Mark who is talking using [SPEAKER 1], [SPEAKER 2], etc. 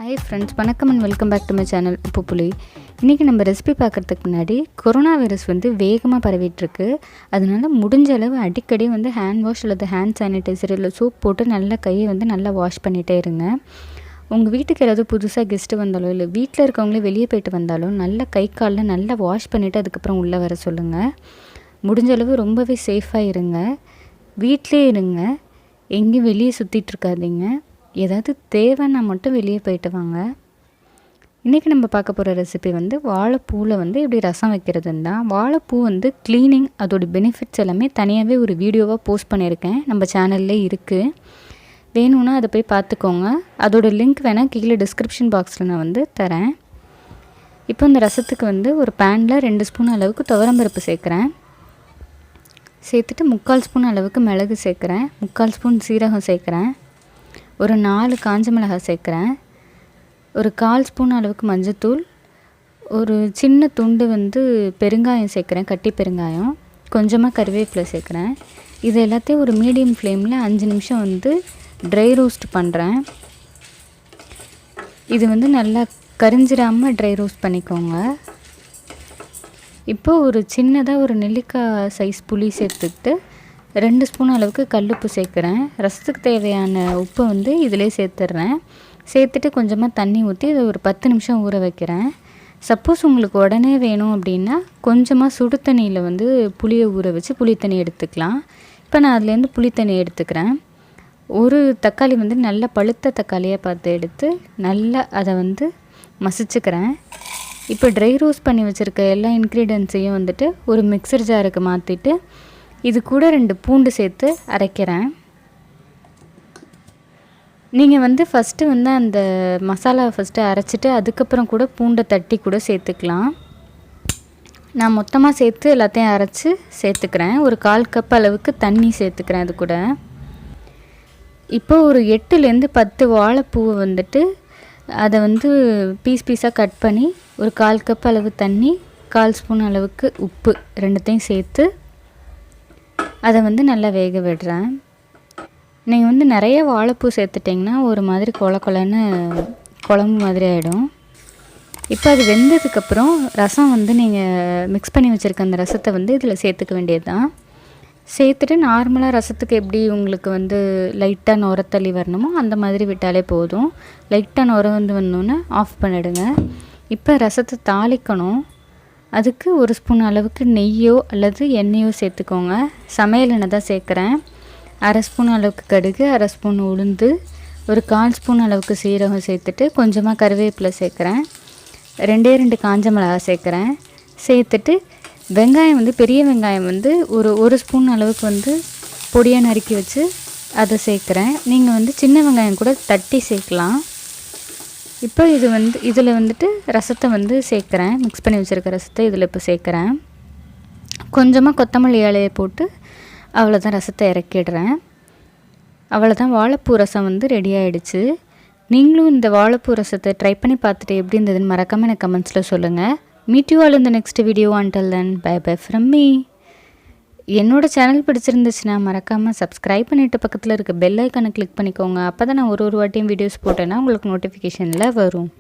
[SPEAKER 1] Hi friends, வணக்கம் and welcome back to my channel Uppu Puli. இன்றைக்கி நம்ம ரெசிபி பார்க்குறதுக்கு முன்னாடி கொரோனா வைரஸ் வேகமாக பரவிட்டுருக்கு. அதனால முடிஞ்ச அளவு அடிக்கடி ஹேண்ட் வாஷ் அல்லது ஹேண்ட் சானிடைசர் இல்லை சோப் போட்டு நல்லா கையை நல்லா வாஷ் பண்ணிகிட்டே இருங்க. உங்கள் வீட்டுக்கு யாராவது புதுசாக கெஸ்ட்டு வந்தாலோ இல்லை வீட்டில் இருக்கவங்களே வெளியே போய்ட்டு வந்தாலும் நல்லா கை காலில் நல்லா வாஷ் பண்ணிவிட்டு அதுக்கப்புறம் உள்ளே வர சொல்லுங்கள். முடிஞ்ச அளவு ரொம்பவே சேஃபாக இருங்க. வீட்டிலே இருங்க, எங்கேயும் வெளியே சுற்றிட்டுருக்காதீங்க. ஏதாவது தேவைன்னா மட்டும் வெளியே போயிட்டு வாங்க. இன்றைக்கி நம்ம பார்க்க போகிற ரெசிபி வாழைப்பூவில் எப்படி ரசம் வைக்கிறதுன்னு தான். வாழைப்பூ க்ளீனிங், அதோட பெனிஃபிட்ஸ் எல்லாமே தனியாகவே ஒரு வீடியோவாக போஸ்ட் பண்ணியிருக்கேன், நம்ம சேனல்லே இருக்குது. வேணும்னா அதை போய் பார்த்துக்கோங்க. அதோட லிங்க் வேணால் கீழே டிஸ்கிரிப்ஷன் பாக்ஸில் நான் தரேன். இப்போ இந்த ரசத்துக்கு ஒரு பேனில் 2 ஸ்பூன் அளவுக்கு துவரம்பருப்பு சேர்க்குறேன். சேர்த்துட்டு 3/4 ஸ்பூன் அளவுக்கு மிளகு சேர்க்குறேன். 3/4 ஸ்பூன் சீரகம் சேர்க்குறேன். ஒரு 4 காஞ்ச மிளகாய் சேர்க்குறேன். ஒரு 1/4 ஸ்பூன் அளவுக்கு மஞ்சத்தூள். ஒரு சின்ன துண்டு பெருங்காயம் சேர்க்குறேன், கட்டி பெருங்காயம். கொஞ்சமாக கருவேப்பிலை சேர்க்குறேன். இது எல்லாத்தையும் ஒரு மீடியம் ஃப்ளேமில் 5 நிமிஷம் ட்ரை ரோஸ்ட் பண்ணுறேன். இது நல்லா கரிஞ்சிடாமல் ட்ரை ரோஸ்ட் பண்ணிக்கோங்க. இப்போது ஒரு சின்னதாக ஒரு நெல்லிக்காய் சைஸ் புளி சேர்த்துக்கிட்டு 2 ஸ்பூன் அளவுக்கு கல்லுப்பு சேர்க்குறேன். ரசத்துக்கு தேவையான உப்பு இதிலே சேர்த்துட்றேன். சேர்த்துட்டு கொஞ்சமாக தண்ணி ஊற்றி இதை ஒரு 10 நிமிஷம் ஊற வைக்கிறேன். சப்போஸ் உங்களுக்கு உடனே வேணும் அப்படின்னா கொஞ்சமாக சுடு தண்ணியில் புளியை ஊற வச்சு புளி தண்ணி எடுத்துக்கலாம். இப்போ நான் அதுலேருந்து புளி தண்ணி எடுத்துக்கிறேன். ஒரு தக்காளி நல்லா பழுத்த தக்காளியாக பார்த்து எடுத்து நல்லா அதை மசிச்சுக்கிறேன். இப்போ ட்ரை ரோஸ்ட் பண்ணி வச்சுருக்க எல்லா இன்க்ரீடியன்ஸையும் ஒரு மிக்சர் ஜாருக்கு மாற்றிட்டு இது கூட 2 பூண்டு சேர்த்து அரைக்கிறேன். நீங்கள் ஃபஸ்ட்டு அந்த மசாலாவை ஃபஸ்ட்டு அரைச்சிட்டு அதுக்கப்புறம் கூட பூண்டை தட்டி கூட சேர்த்துக்கலாம். நான் மொத்தமாக சேர்த்து எல்லாத்தையும் அரைச்சி சேர்த்துக்கிறேன். ஒரு 1/4 கப் அளவுக்கு தண்ணி சேர்த்துக்கிறேன் அது கூட. இப்போ ஒரு 8லேருந்து 10 வாழைப்பூவை அதை பீஸ் பீஸாக கட் பண்ணி ஒரு 1/4 கப் அளவு தண்ணி, 1/4 ஸ்பூன் அளவுக்கு உப்பு ரெண்டுத்தையும் சேர்த்து அதை நல்லா வேக விடுறேன். நீங்கள் நிறைய வாழைப்பூ சேர்த்துட்டிங்கன்னா ஒரு மாதிரி கொலன்னு குழம்பு மாதிரி ஆகிடும். இப்போ அது வெந்ததுக்கப்புறம் ரசம் நீங்கள் மிக்ஸ் பண்ணி வச்சுருக்க அந்த ரசத்தை இதில் சேர்த்துக்க வேண்டியது தான். சேர்த்துட்டு நார்மலாக ரசத்துக்கு எப்படி உங்களுக்கு லைட்டாக நுரத்தள்ளி வரணுமோ அந்த மாதிரி விட்டாலே போதும். லைட்டாக நுர வந்தோன்னே ஆஃப் பண்ணிவிடுங்க. இப்போ ரசத்தை தாளிக்கணும். அதுக்கு 1 ஸ்பூன் அளவுக்கு நெய்யோ அல்லது எண்ணெயோ சேர்த்துக்கோங்க. சமையல் எண்ணெய் தான் சேர்க்குறேன். 1/2 ஸ்பூன் அளவுக்கு கடுகு, 1/2 ஸ்பூன் உளுந்து, ஒரு 1/4 ஸ்பூன் அளவுக்கு சீரகம் சேர்த்துட்டு கொஞ்சமாக கருவேப்பிலை சேர்க்குறேன். 2 காஞ்ச மிளகாய் சேர்க்குறேன். சேர்த்துட்டு வெங்காயம் பெரிய வெங்காயம் ஒரு ஸ்பூன் அளவுக்கு பொடியாக நறுக்கி வச்சு அதை சேர்க்குறேன். நீங்கள் சின்ன வெங்காயம் கூட தட்டி சேர்க்கலாம். இப்போ இது இதில் ரசத்தை சேர்க்குறேன். மிக்ஸ் பண்ணி வச்சுருக்க ரசத்தை இதில் இப்போ சேர்க்குறேன். கொஞ்சமாக கொத்தமல்லி இலையை போட்டு அவ்வளோதான், ரசத்தை இறக்கிடுறேன். அவ்வளோதான், வாழைப்பூ ரசம் ரெடி ஆகிடுச்சு. நீங்களும் இந்த வாழைப்பூ ரசத்தை ட்ரை பண்ணி பார்த்துட்டு எப்படி இருந்ததுன்னு மறக்காமல் எனக்கு கமெண்ட்ஸில் சொல்லுங்கள். Meet you all in the next video. until then, bye bye from me. என்னோட சேனல் பிடிச்சிருந்துச்சுன்னா மறக்காமல் சப்ஸ்கிரைப் பண்ணிவிட்டு பக்கத்தில் இருக்க பெல் ஐக்கானை கிளிக் பண்ணிக்கோங்க. அப்போ தான் நான் ஒரு வாட்டியும் வீடியோஸ் போட்டேன்னா உங்களுக்கு நோட்டிஃபிகேஷனில் வரும்.